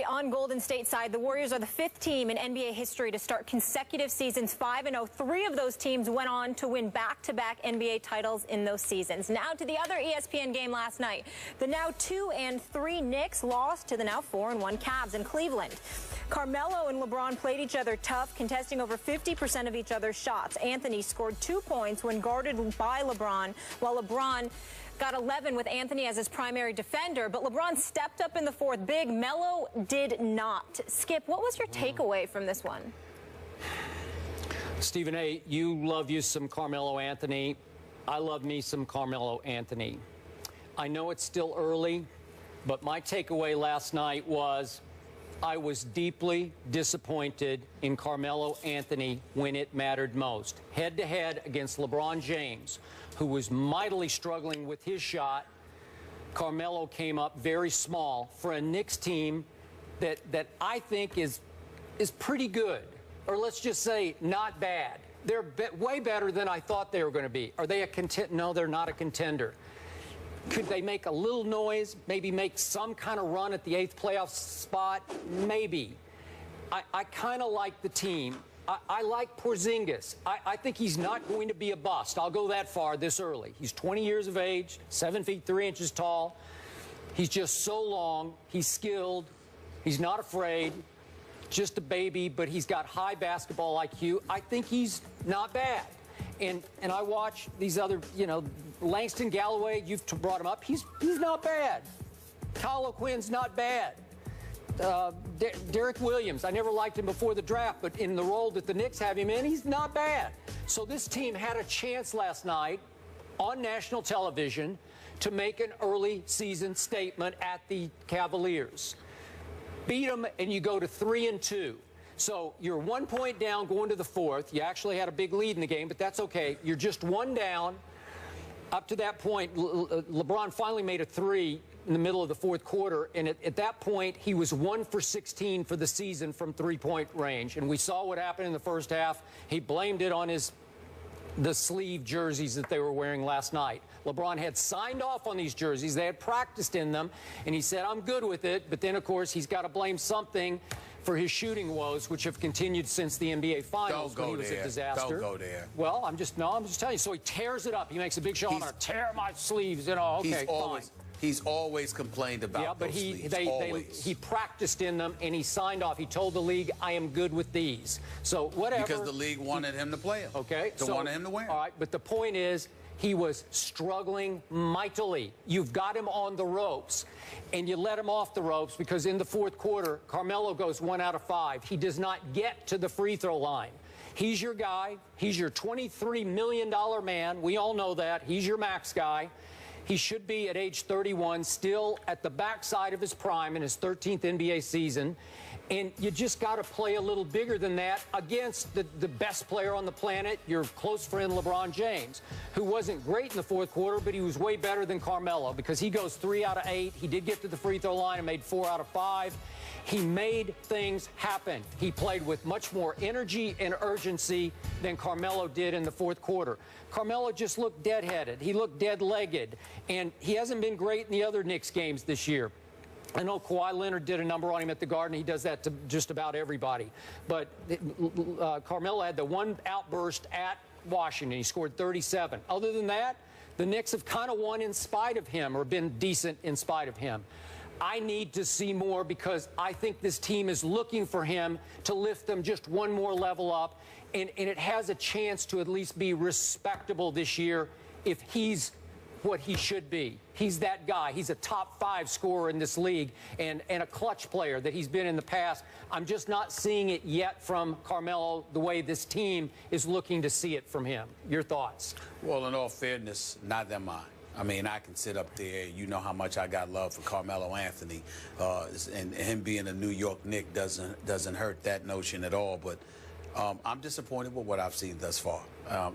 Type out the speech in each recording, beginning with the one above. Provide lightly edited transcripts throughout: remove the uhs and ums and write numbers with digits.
On Golden State side, the Warriors are the 5th team in NBA history to start consecutive seasons 5-0. 3 of those teams went on to win back-to-back NBA titles in those seasons. Now to the other ESPN game last night. The now 2-3 Knicks lost to the now 4-1 Cavs in Cleveland. Carmelo and LeBron played each other tough, contesting over 50% of each other's shots. Anthony scored 2 points when guarded by LeBron, while LeBron got 11 with Anthony as his primary defender, but LeBron stepped up in the fourth big. Melo did not. Skip, what was your takeaway from this one? Stephen A., you love you some Carmelo Anthony. I love me some Carmelo Anthony. I know it's still early, but my takeaway last night was I was deeply disappointed in Carmelo Anthony when it mattered most. Head-to-head against LeBron James, who was mightily struggling with his shot, Carmelo came up very small for a Knicks team that I think is pretty good, or let's just say not bad. They're way better than I thought they were going to be. Are they a contender? No, they're not a contender. Could they make a little noise, maybe make some kind of run at the 8th playoff spot? Maybe. I kind of like the team. I like Porzingis. I think he's not going to be a bust. I'll go that far this early. He's 20 years of age, 7 feet 3 inches tall. He's just so long. He's skilled. He's not afraid. Just a baby, but he's got high basketball IQ. I think he's not bad. And I watch these other, Langston Galloway, you've brought him up. He's not bad. Kyle O'Quinn's not bad. Derek Williams, I never liked him before the draft, but in the role that the Knicks have him in, he's not bad. So this team had a chance last night on national television to make an early season statement at the Cavaliers. Beat them, and you go to 3-2. So you're 1 point down going to the 4th. You actually had a big lead in the game, but that's okay. You're just 1 down. Up to that point, LeBron finally made a 3 in the middle of the 4th quarter, and at that point, he was 1 for 16 for the season from 3-point range. And we saw what happened in the first half. He blamed it on the sleeve jerseys that they were wearing last night. LeBron had signed off on these jerseys. They had practiced in them, and he said, I'm good with it. But then, of course, he's got to blame something for his shooting woes, which have continued since the NBA Finals when he was a disaster. Don't go there. Well, I'm just telling you. So he tears it up. He makes a big show. I'm going to tear my sleeves. Okay, fine. He's always complained about those sleeves. He practiced in them, and he signed off. He told the league, I am good with these. So whatever. Because the league wanted him to play them. Okay. Wanted him to wear them. All right, but the point is, he was struggling mightily. You've got him on the ropes, and you let him off the ropes because in the 4th quarter, Carmelo goes 1 out of 5. He does not get to the free throw line. He's your guy. He's your $23 million man. We all know that. He's your max guy. He should be at age 31, still at the backside of his prime in his 13th NBA season. And you just got to play a little bigger than that against the best player on the planet, your close friend LeBron James, who wasn't great in the 4th quarter, but he was way better than Carmelo because he goes 3 out of 8. He did get to the free throw line and made 4 out of 5. He made things happen. He played with much more energy and urgency than Carmelo did in the 4th quarter. Carmelo just looked dead-headed. He looked dead-legged, and he hasn't been great in the other Knicks games this year. I know Kawhi Leonard did a number on him at the Garden. He does that to just about everybody. But Carmelo had the one outburst at Washington. He scored 37. Other than that, the Knicks have kind of won in spite of him or been decent in spite of him. I need to see more because I think this team is looking for him to lift them just one more level up, and it has a chance to at least be respectable this year if he's what he should be. He's that guy. He's a top 5 scorer in this league and a clutch player that he's been in the past. I'm just not seeing it yet from Carmelo the way this team is looking to see it from him. Your thoughts? Well, in all fairness, not that mine. I mean, I can sit up there. You know how much I got love for Carmelo Anthony, and him being a New York Knick doesn't hurt that notion at all. But I'm disappointed with what I've seen thus far,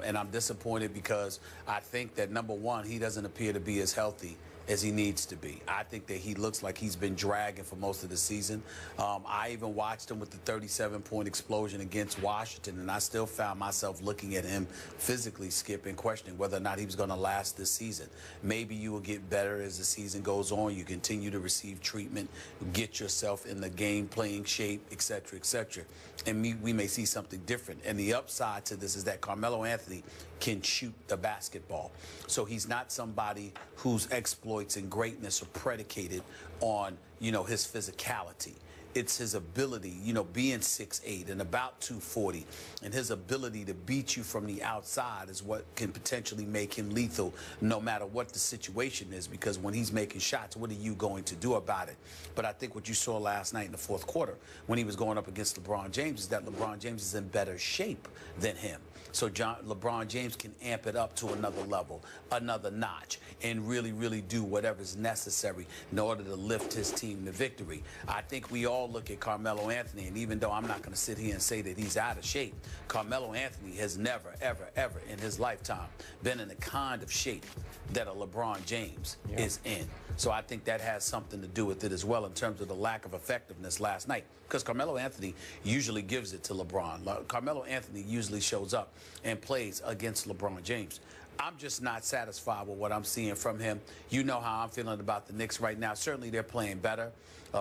and I'm disappointed because I think that number one, he doesn't appear to be as healthy as he needs to be. I think that he looks like he's been dragging for most of the season. I even watched him with the 37-point explosion against Washington, and I still found myself looking at him physically, Skip, and questioning whether or not he was going to last this season. Maybe you will get better as the season goes on. You continue to receive treatment, get yourself in the game playing shape, etc., etc. And we may see something different. And the upside to this is that Carmelo Anthony can shoot the basketball. So he's not somebody whose exploits and greatness are predicated on, his physicality. It's his ability, being 6'8" and about 240, and his ability to beat you from the outside is what can potentially make him lethal no matter what the situation is, because when he's making shots, what are you going to do about it? But I think what you saw last night in the fourth quarter when he was going up against LeBron James is that LeBron James is in better shape than him. So LeBron James can amp it up to another level, another notch, and really, really do whatever's necessary in order to lift his team to victory. I think we all look at Carmelo Anthony, and even though I'm not going to sit here and say that he's out of shape, Carmelo Anthony has never, ever, ever in his lifetime been in the kind of shape that a LeBron James is in. So I think that has something to do with it as well in terms of the lack of effectiveness last night, because Carmelo Anthony usually gives it to LeBron. Carmelo Anthony usually shows up and plays against LeBron James. I'm just not satisfied with what I'm seeing from him. You know how I'm feeling about the Knicks right now. Certainly they're playing better.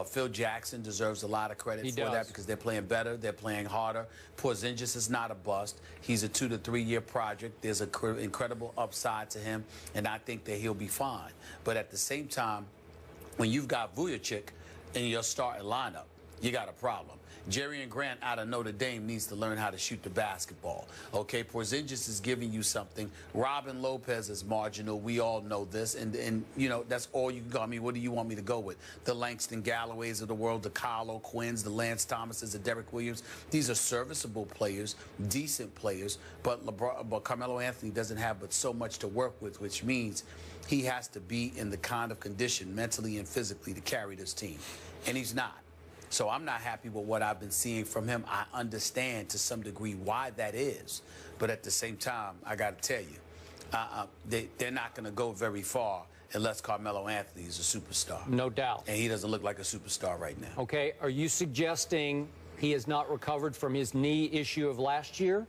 Phil Jackson deserves a lot of credit for that because they're playing better. They're playing harder. Porzingis is not a bust. He's a 2 to 3 year project. There's an incredible upside to him, and I think that he'll be fine. But at the same time, when you've got Vujacic in your starting lineup, you got a problem. Jerrion Grant out of Notre Dame needs to learn how to shoot the basketball. Okay, Porzingis is giving you something. Robin Lopez is marginal. We all know this. And that's all you can go. I mean, what do you want me to go with? The Langston Galloways of the world, the Kyle O'Quinns, the Lance Thomases, the Derek Williams. These are serviceable players, decent players. But Carmelo Anthony doesn't have but so much to work with, which means he has to be in the kind of condition mentally and physically to carry this team. And he's not. So I'm not happy with what I've been seeing from him. I understand to some degree why that is. But at the same time, I got to tell you, they're not going to go very far unless Carmelo Anthony is a superstar. No doubt. And he doesn't look like a superstar right now. Okay. Are you suggesting he has not recovered from his knee issue of last year?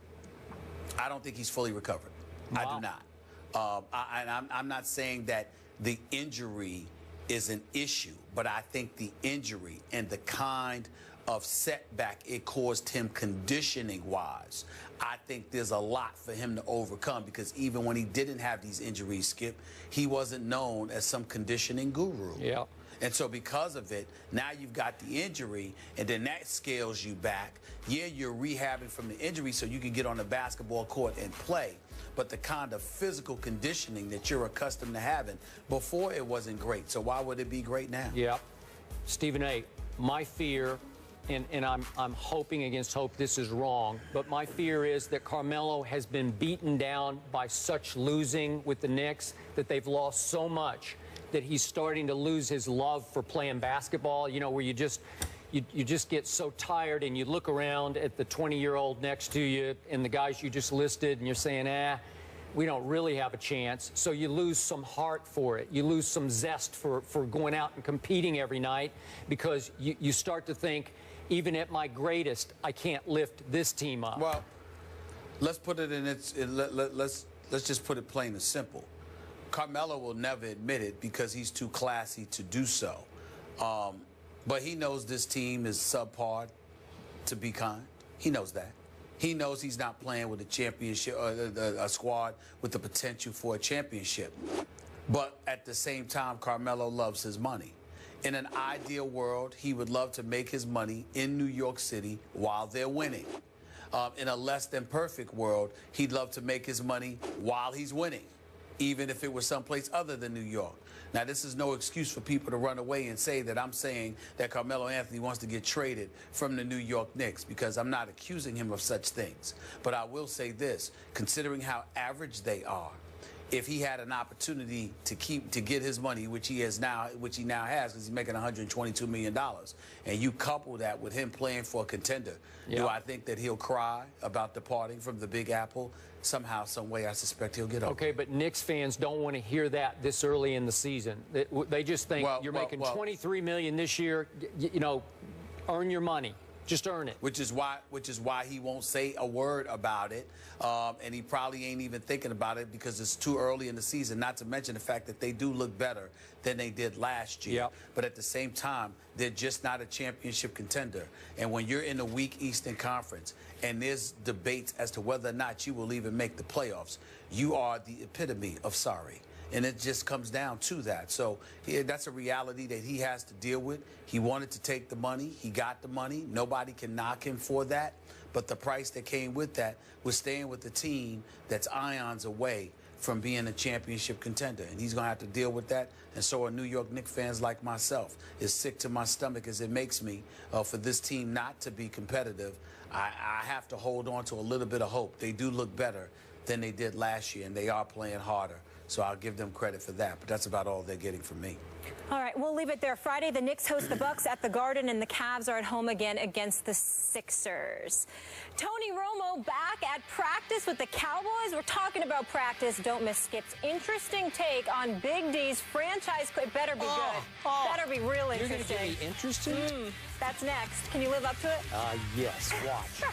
I don't think he's fully recovered. Wow. I do not. I'm not saying that the injury is an issue, but I think the injury and the kind of setback it caused him conditioning-wise, I think there's a lot for him to overcome, because even when he didn't have these injuries, Skip, he wasn't known as some conditioning guru. Yeah. And so because of it, now you've got the injury, and then that scales you back. Yeah, you're rehabbing from the injury so you can get on the basketball court and play. But the kind of physical conditioning that you're accustomed to having, before it wasn't great. So why would it be great now? Yeah. Stephen A., my fear, and I'm hoping against hope this is wrong, but my fear is that Carmelo has been beaten down by such losing with the Knicks that they've lost so much that he's starting to lose his love for playing basketball, where you just get so tired and you look around at the 20-year-old next to you and the guys you just listed and you're saying, we don't really have a chance. So you lose some heart for it. You lose some zest for going out and competing every night, because you start to think, even at my greatest, I can't lift this team up. Well, let's put it in let's just put it plain and simple. Carmelo will never admit it because he's too classy to do so. But he knows this team is subpar, to be kind. He knows that. He knows he's not playing with a championship, a squad with the potential for a championship. But at the same time, Carmelo loves his money. In an ideal world, he would love to make his money in New York City while they're winning. In a less than perfect world, he'd love to make his money while he's winning, even if it was someplace other than New York. Now, this is no excuse for people to run away and say that I'm saying that Carmelo Anthony wants to get traded from the New York Knicks, because I'm not accusing him of such things. But I will say this, considering how average they are, if he had an opportunity to get his money, which he now has, because he's making $122 million, and you couple that with him playing for a contender, do I think that he'll cry about departing from the Big Apple? Somehow, some way, I suspect he'll get over. Okay, but Knicks fans don't want to hear that this early in the season. They just think you're making $23 million this year. You know, earn your money. Just earn it. Which is why he won't say a word about it, and he probably ain't even thinking about it because it's too early in the season. Not to mention the fact that they do look better than they did last year. Yep. But at the same time, they're just not a championship contender. And when you're in the weak Eastern Conference and there's debates as to whether or not you will even make the playoffs, you are the epitome of sorry. And it just comes down to that. So that's a reality that he has to deal with. He wanted to take the money. He got the money. Nobody can knock him for that. But the price that came with that was staying with the team that's ions away from being a championship contender. And he's going to have to deal with that. And so are New York Knicks fans like myself. As sick to my stomach as it makes me for this team not to be competitive, I have to hold on to a little bit of hope. They do look better than they did last year, and they are playing harder. So I'll give them credit for that. But that's about all they're getting from me. All right, we'll leave it there. Friday, the Knicks host the Bucks at the Garden, and the Cavs are at home again against the Sixers. Tony Romo back at practice with the Cowboys. We're talking about practice. Don't miss Skip's interesting take on Big D's franchise. It better be good. Better be real interesting. You're going to get me interested? That's next. Can you live up to it? Yes. Watch.